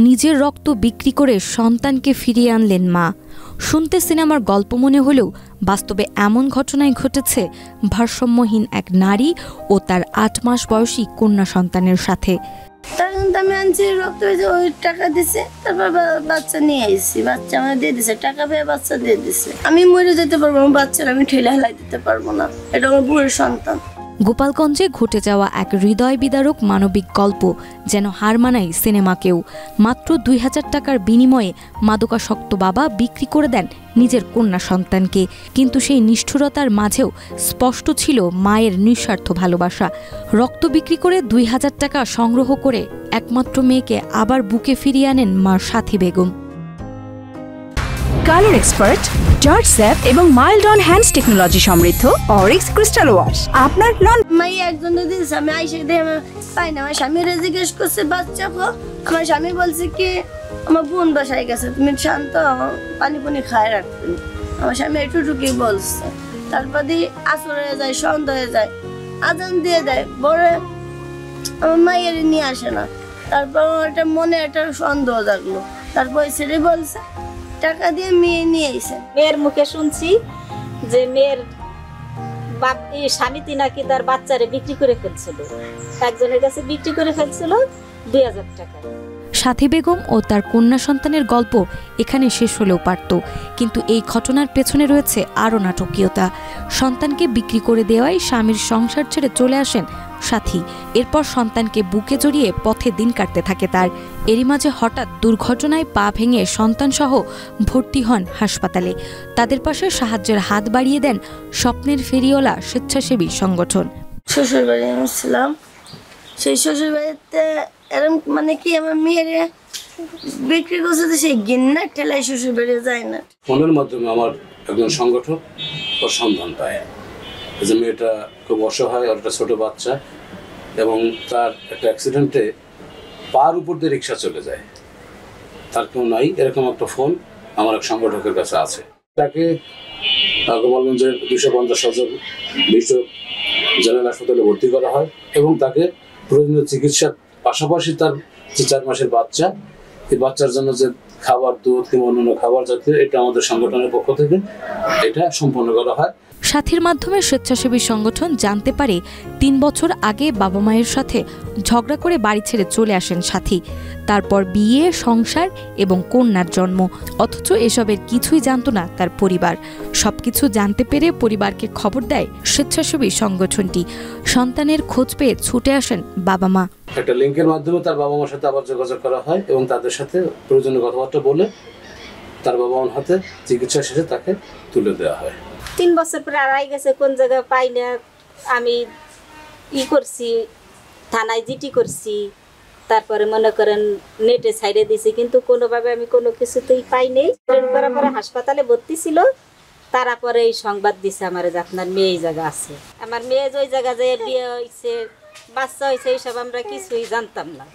নিজের রক্ত বিক্রি করে সন্তানকে ফিরিয়ে আনলেন মা। শুনতে সিনেমার গল্প মনে হলেও বাস্তবে এমন ঘটনাই ঘটেছে ভারসাম্যহীন এক নারী ও তার ৮ মাস বয়সী কন্যা সন্তানের সাথে। আমি আনছি রক্ত, ওই টাকা দিছে, তারপর বাচ্চা নিয়ে আইছি, বাচ্চা আমার দিয়ে দিছে, টাকা পেয়ে বাচ্চা দিয়ে দিছে। আমি মরে যেতে পারবো, আমার বাচ্চারা আমি ঠেলে হেলাই দিতে পারবো না, এটা আমার বুড়ির সন্তান। গোপালগঞ্জে ঘটে যাওয়া এক হৃদয় বিদারক মানবিক গল্প যেন হার মানায় সিনেমাকেও। মাত্র ২০০০ টাকার বিনিময়ে মাদকাসক্ত বাবা বিক্রি করে দেন নিজের কন্যা সন্তানকে, কিন্তু সেই নিষ্ঠুরতার মাঝেও স্পষ্ট ছিল মায়ের নিঃস্বার্থ ভালোবাসা। রক্ত বিক্রি করে ২০০০ টাকা সংগ্রহ করে একমাত্র মেয়েকে আবার বুকে ফিরিয়ে আনেন মা সাথী Begum. Colour expert, George sap এবং মাইল্ড অন হ্যান্ডস টেকনোলজি সমৃদ্ধ অরিক্স ক্রিস্টাল ওয়াশ আপনার নন। মাই একজন দিয়েছে, আমি আইসে দিয়ে আমি পাই না। আমার স্বামীরে জিজ্ঞেস করছে বাচ্চা কো, আমার স্বামী বলছে কি আমার বোন বাসায় গেছে, তুমি শান্ত পানি পানি খায় রাখবেন। আমার স্বামী একটুটুকি বলছে, তারপর দিয়ে আসর হয়ে যায়, সন্ধ্যা হয়ে যায়, আজান দিয়ে দেয়, পরে আমার মায়ের নিয়ে আসে না। তারপর একটা মনে একটা সন্দেহ জাগলো, তারপর ছেলে বলছে টাকা দিয়ে মেয়ে নিয়ে আইছে। মেয়ের মুখে শুনছি যে মেয়ের স্বামীটি নাকি তার বাচ্চারে বিক্রি করে ফেলছিল, একজনের কাছে বিক্রি করে ফেলছিল ২০০০ টাকা। সাথী বেগম ও তার কন্যা সন্তানের গল্প এখানে শেষ হলেও পারত, কিন্তু এই ঘটনার পেছনে রয়েছে আরও নাটকীয়তা। সন্তানকে বিক্রি করে দেওয়ায় স্বামীর সংসার ছেড়ে চলে আসেন সাথী। এরপর সন্তানকে বুকে জড়িয়ে পথে দিন কাটতে থাকে তার। এরই মাঝে হঠাৎ দুর্ঘটনায় পা ভেঙে সন্তানসহ ভর্তি হন হাসপাতালে। তাদের পাশে সাহায্যের হাত বাড়িয়ে দেন স্বপ্নের ফেরিওয়ালা স্বেচ্ছাসেবী সংগঠন। শ্বশুর বাড়ি ছিলাম, সেই শ্বশুর বাড়িতে এরকম মানে কি আমার মেয়ের বিক্রি করছে, সেই গিন্না ঠেলায় শ্বশুর বাড়ি যায় না। ফোনের মাধ্যমে আমার একজন সংগঠক ওর সন্ধান পায় যে মেয়েটা খুব অসহায়, আর একটা ছোট বাচ্চা, এবং তার একটা অ্যাক্সিডেন্টে পার উপর দিয়ে রিক্সা চলে যায়, তার কেউ নাই, এরকম একটা ফোন আমার এক সংগঠকের কাছে আছে। তাকে গোপালগঞ্জের ২৫০ হাজার বিশ্ব জেনারেল হাসপাতালে ভর্তি করা হয় এবং তাকে প্রয়োজনীয় চিকিৎসার পাশাপাশি তার যে ৪ মাসের বাচ্চা, এই বাচ্চার জন্য যে খাবার, দুধ কিংবা অন্যান্য খাবার জাতীয়, এটা আমাদের সংগঠনের পক্ষ থেকে এটা সম্পন্ন করা হয়। সাথীর মাধ্যমে স্বেচ্ছাসেবী সংগঠন জানতে পারে ৩ বছর আগে বাবা মায়ের সাথে ঝগড়া করে বাড়ি ছেড়ে চলে আসেন সাথী। তারপর বিয়ে, সংসার এবং কন্যার জন্ম, অথচ এসবের কিছুই জানতো না তার পরিবার। সবকিছু জানতে পেরে পরিবারকে খবর দেয় স্বেচ্ছাসেবী সংগঠনটি। সন্তানের খোঁজ পেয়ে ছুটে আসেন বাবা মা। একটা লিঙ্কের মাধ্যমে তার বাবা মার সাথে আবার যোগাযোগ করা হয় এবং তাদের সাথে প্রয়োজনীয় কথাবার্তা বলে তার বাবা মার হাতে চিকিৎসা শেষে তাকে তুলে দেওয়া হয়। ৩ বছর পরে আড়াই গেছে, কোন জায়গায় পাই না। আমি করছি, থানায় জিটি করছি, তারপরে মনে করেন নেটে ছাইড়ে দিছি, কিন্তু কোনোভাবে আমি কোনো কিছুতেই পাই নেই। ট্রেন করার পরে হাসপাতালে ভর্তি ছিল, তারপরে এই সংবাদ দিছে আমার যে আপনার মেয়ে এই জায়গা আছে। আমার মেয়ে ওই জায়গা যে বিয়ে হয়েছে, বাচ্চা হয়েছে, এইসব আমরা কিছুই জানতাম না।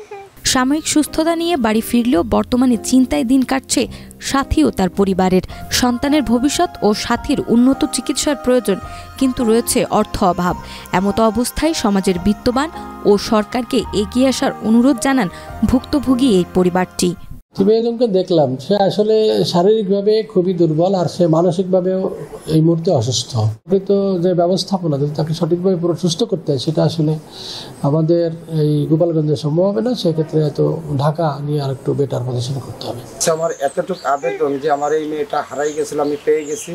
সাময়িক সুস্থতা নিয়ে বাড়ি ফিরলেও বর্তমানে চিন্তায় দিন কাটছে সাথী ও তার পরিবারের। সন্তানের ভবিষ্যৎ ও সাথীর উন্নত চিকিৎসার প্রয়োজন, কিন্তু রয়েছে অর্থ অভাব। এমতো অবস্থায় সমাজের বিত্তবান ও সরকারকে এগিয়ে আসার অনুরোধ জানান ভুক্তভোগী এই পরিবারটি। বেগমকে দেখলাম, সে আসলে শারীরিকভাবে খুবই দুর্বল, আর সে মানসিকভাবেও এই মুহূর্তে অসুস্থ। তো যে ব্যবস্থাপনা যদি তাকে সঠিকভাবে পুরো সুস্থ করতে হয়, সেটা আসলে আমাদের এই গোপালগঞ্জে সম্ভব হবে না। সেক্ষেত্রে হয়তো ঢাকা নিয়ে আর একটু বেটার পজিশন করতে হবে। আমার এতটুকু আবেদন যে আমার এই মেয়েটা হারাই গেছিল, আমি পেয়ে গেছি,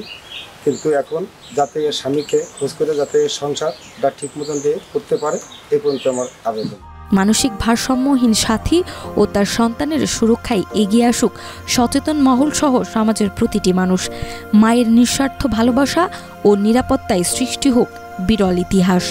কিন্তু এখন যাতে এর স্বামীকে খোঁজ করে যাতে এর সংসারটা ঠিক মতন দিয়ে করতে পারে, এই পর্যন্ত আমার আবেদন। মানসিক ভারসাম্যহীন সাথী ও তার সন্তানের সুরক্ষায় এগিয়ে আসুক সচেতন মহল সহ সমাজের প্রতিটি মানুষ। মায়ের নিঃস্বার্থ ভালোবাসা ও নিরাপত্তায় সৃষ্টি হোক বিরল ইতিহাস।